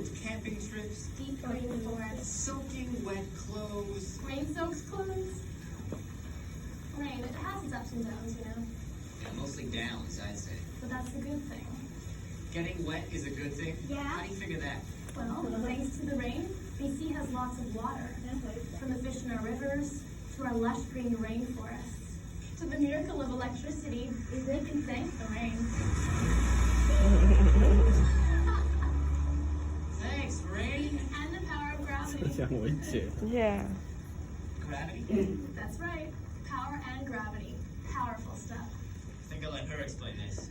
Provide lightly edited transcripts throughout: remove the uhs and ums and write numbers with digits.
Soaked camping trips. Deep rainforests. Soaking wet clothes. Rain-soaked clothes. Rain, it has its ups and downs, you know. Yeah, mostly downs, I'd say. But that's a good thing. Getting wet is a good thing? Yeah. How do you figure that? Well, thanks to the rain, BC has lots of water. From the fish in our rivers, to our lush green rainforests, to the miracle of electricity, they can thank the rain. Thanks, rain. And the power of gravity. Yeah. Gravity? That's right. Power and gravity. Powerful stuff. I think I'll let her explain this.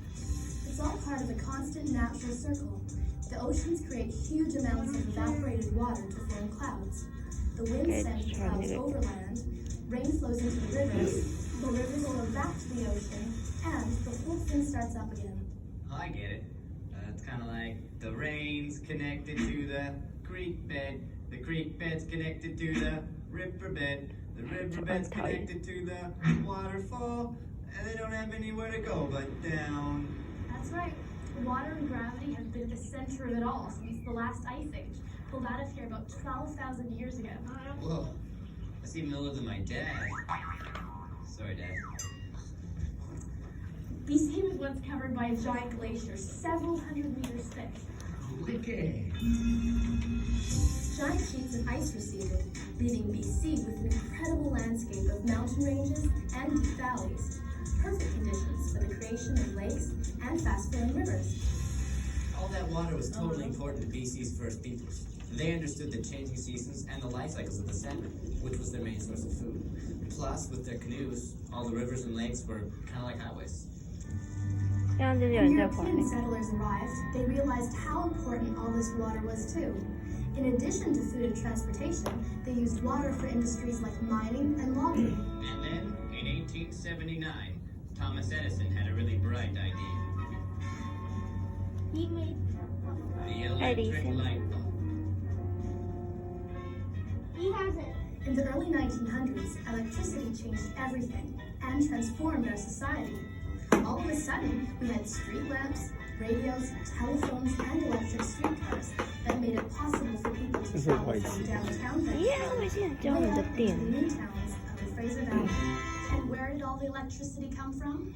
It's all part of a constant natural circle. The oceans create huge amounts of evaporated water to form clouds. The wind sends the clouds over land, rain flows into the rivers flow back to the ocean, and the whole thing starts up again. I get it. It's kind of like the rain's connected to the creek bed bed's connected to the riverbed bed's connected to the waterfall, and they don't have anywhere to go but down. That's right. Water and gravity have been at the center of it all since the last ice age, pulled out of here about 12,000 years ago. Whoa, that's even older than my dad. Sorry, Dad. BC was once covered by a giant glacier, several hundred meters thick. Wicked. Giant sheets of ice receded, leaving BC with an incredible landscape of mountain ranges and deep valleys. Perfect conditions for the creation of lakes and fast-flowing rivers. All that water was totally important to BC's first peoples. They understood the changing seasons and the life cycles of the salmon, which was their main source of food. Plus, with their canoes, all the rivers and lakes were kind of like highways. When European settlers arrived, they realized how important all this water was too. In addition to food and transportation, they used water for industries like mining and logging. And then, in 1879, Thomas Edison had a really bright idea. He made The electric light bulb. He has it. In the early 1900s, electricity changed everything and transformed our society. All of a sudden, we had street lamps, radios, telephones, and electric streetcars that made it possible for people to travel from downtown Vancouver to the new towns of the Fraser Valley. And where did all the electricity come from?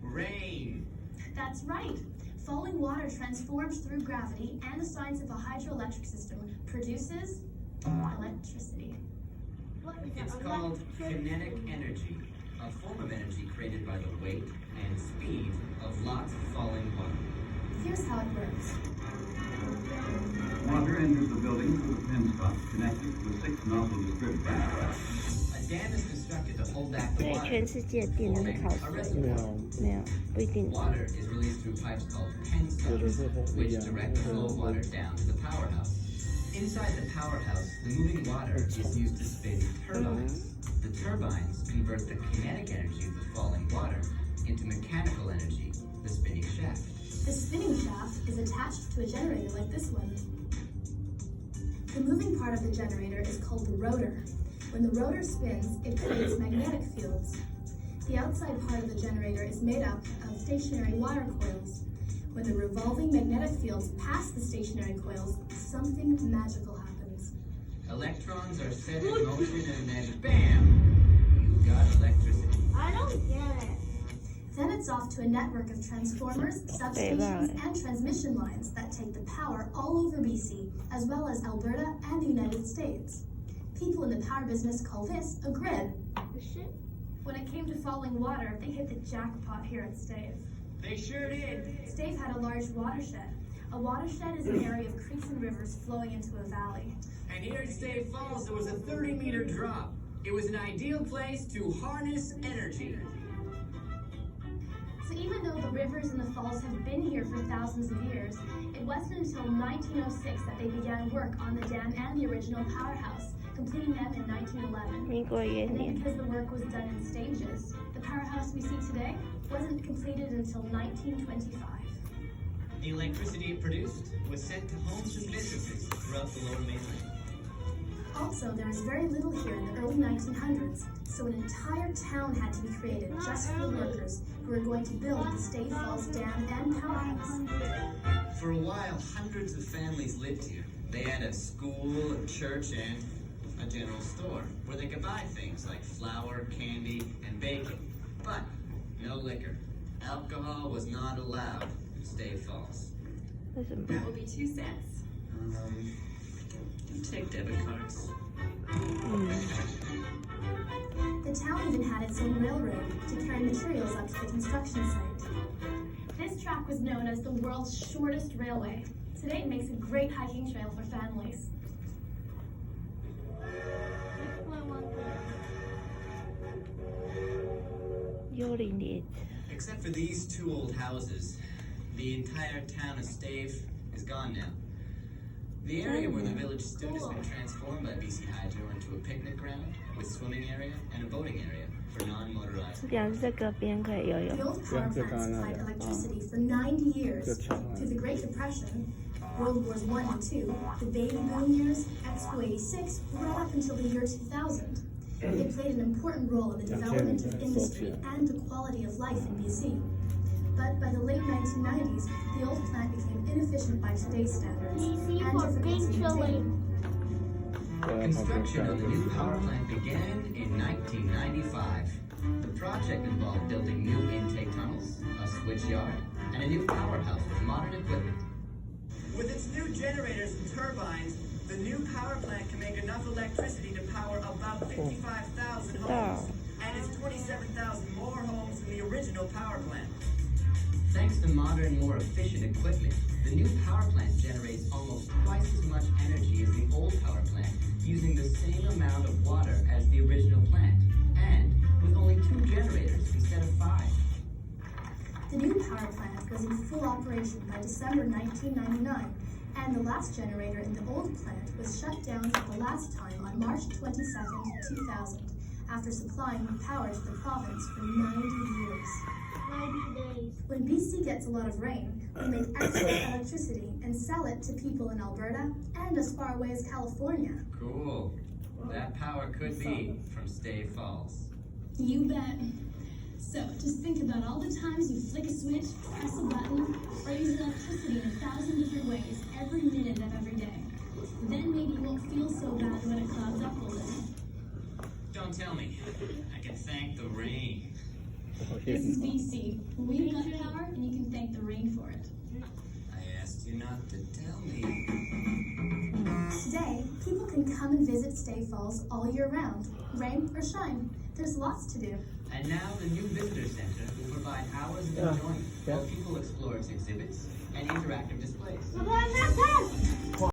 Rain. That's right. Falling water transformed through gravity and the science of a hydroelectric system produces electricity. It's called kinetic energy, a form of energy created by the weight and speed of lots of falling water. Here's how it works. Water enters the building through the penstock connected to a 6-nozzle distributor. A dam is constructed to hold back the 对， water. 全世界电都是靠 forming a 水， reservoir. 没有，不一定。 Water is released through pipes called penstocks, which direct the flow of water down to the powerhouse. Inside the powerhouse, the moving water is used to spin turbines. The turbines convert the kinetic energy of the falling water into mechanical energy, the spinning shaft. The spinning shaft is attached to a generator like this one. The moving part of the generator is called the rotor. When the rotor spins, it creates magnetic fields. The outside part of the generator is made up of stationary wire coils. When the revolving magnetic fields pass the stationary coils, something magical happens. Electrons are set in motion and then bam! You got electricity. I don't get it. Then it's off to a network of transformers, substations, and transmission lines that take the power all over BC, as well as Alberta and the United States. People in the power business call this a grid. When it came to falling water, they hit the jackpot here at Stave. They sure did. Stave had a large watershed. A watershed is an area of creeks and rivers flowing into a valley. And here at Stave Falls, there was a 30-meter drop. It was an ideal place to harness energy. So even though the rivers and the falls have been here for thousands of years, it wasn't until 1906 that they began work on the dam and the original powerhouse, completing them in 1911. 民国元 And then 年， because the work was done in stages, the powerhouse we see today wasn't completed until 1925. The electricity it produced was sent to homes and businesses throughout the Lower Mainland. Also, there was very little here in the early 1900s, so an entire town had to be created just for the workers who were going to build the Stave Falls Dam and powerhouse. For a while, hundreds of families lived here. They had a school, a church, and a general store where they could buy things like flour, candy, and bacon. But no liquor. Alcohol was not allowed in Stave Falls. 为什么？ That will be 2 cents. You take debit cards. 嗯， The town even had its own railroad to carry materials up to the construction site. This track was known as the world's shortest railway. Today it makes a great hiking trail for families. 108. Except for these 2 old houses, the entire town of Stave is gone now. The area where the village stood has been transformed by BcHydro into a picnic ground with swimming area and a boating area for non-motorized. 这边是在隔边可以游 The 泳。 old power plant supplied electricity for 90 years. Through the Great Depression, World Wars I and II, the baby boom years, Expo 86, right up until the year 2000. They played an important role in the development of industry and the quality of life in BC. But by the late 1990s, the old plant became inefficient by today's standards and difficult to maintain. Construction of the new power plant began in 1995. The project involved building new intake tunnels, a switch yard, and a new powerhouse with modern equipment. With its new generators and turbines, the new power plant can make enough electricity to power about 55,000 homes, and it's 27,000 more homes than the original power plant. Thanks to modern, more efficient equipment, the new power plant generates almost twice as much energy as the old power plant, using the same amount of water as the original plant, and with only 2 generators instead of 5. The new power plant was in full operation by December 1999, and the last generator in the old plant was shut down for the last time on March 22, 2000, after supplying power to the province for 90 years. 90 days. When BC gets a lot of rain, we make extra electricity and sell it to people in Alberta and as far away as California. Cool. That power could be from Stave Falls. You bet. So, just think about all the times you flick a switch, press a button, or use electricity in 1,000 different ways every minute of every day. Then maybe you won't feel so bad when it clouds up all day. Don't tell me. I can thank the rain. This is BC. We've got power, and you can thank the rain for it. I asked you not to tell me. Today, people can come and visit Stave Falls all year round, rain or shine. There's lots to do. And now the new visitor center will provide hours of enjoyment while people explore its exhibits and interactive displays.